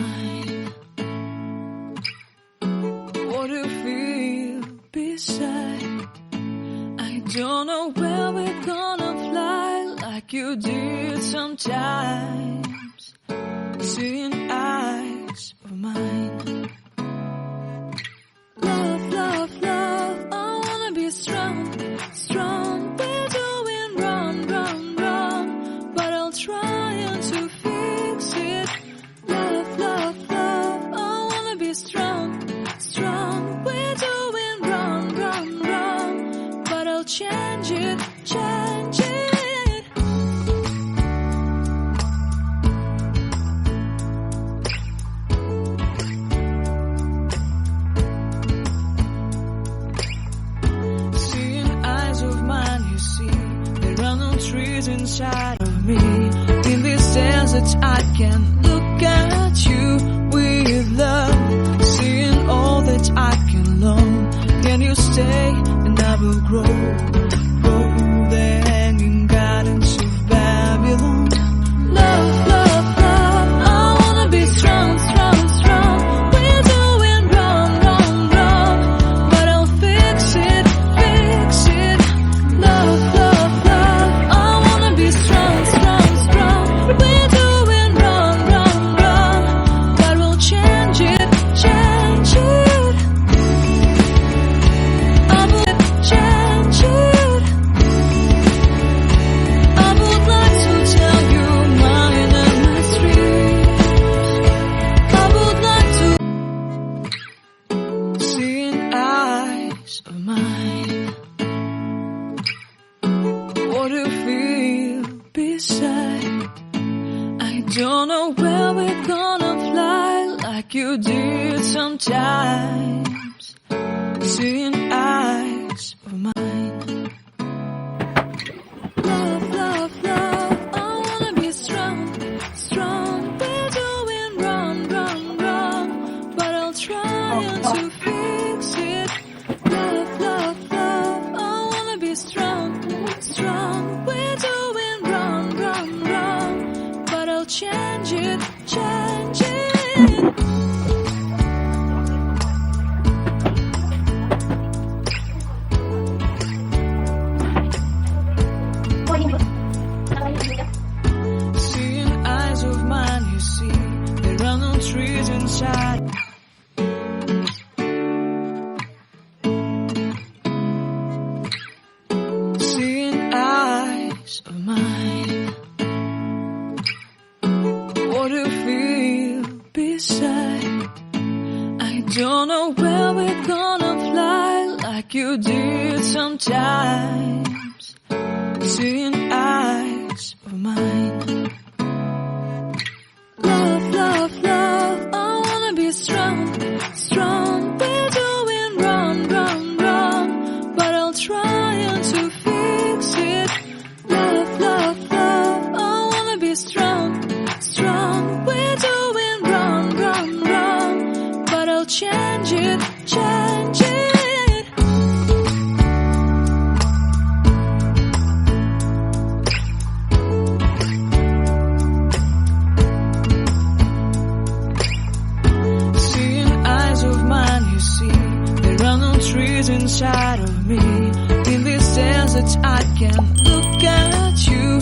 mine. What do you feel beside? I don't know where we're gonna fly like you did sometimes. Seeing eyes of mine. Love, love, love, I wanna be strong, strong. We're doing wrong, wrong, wrong, but I'll try to fix it. Love, love, love, I wanna be strong, strong. We're doing wrong, wrong, wrong, but I'll change it, change it. Trees inside of me. In this desert I can look at you with love. Seeing all that I can learn. Can you stay and I will grow? Grow the hanging gardens of Babylon. Love, love, love, I wanna be strong, strong, strong. We're doing wrong, wrong, wrong, but I'll fix it, fix it. Love, love, love, be strong, strong, strong. We're doing wrong, wrong, wrong, but we'll change it, change it. I would change it. I would like to tell you mine and my streets. I would like to seeing eyes of mine. What do you feel beside? I don't know where we're gonna fly like you did sometimes. Seeing eyes of mine. Love, love, love, I wanna be strong, strong. We're doing wrong, wrong, wrong, but I'll try to fix it. Love, love, love, I wanna be strong, strong. We're doing wrong, wrong, wrong, but I'll change it, change it. Seeing eyes of mine, you see, there are no trees inside. Seeing eyes of mine. What do you feel beside? I don't know where we're gonna fly like you did sometimes. Seeing eyes of mine. Love, love, love, I wanna be strong, strong. We're doing wrong, wrong, wrong, but I'll try to fix it. Love, love, love, I wanna be strong, strong. We're doing wrong, wrong, wrong, but I'll change it, change it. Seeing eyes of mine, you see, there are no trees inside of me. In this desert I can look at you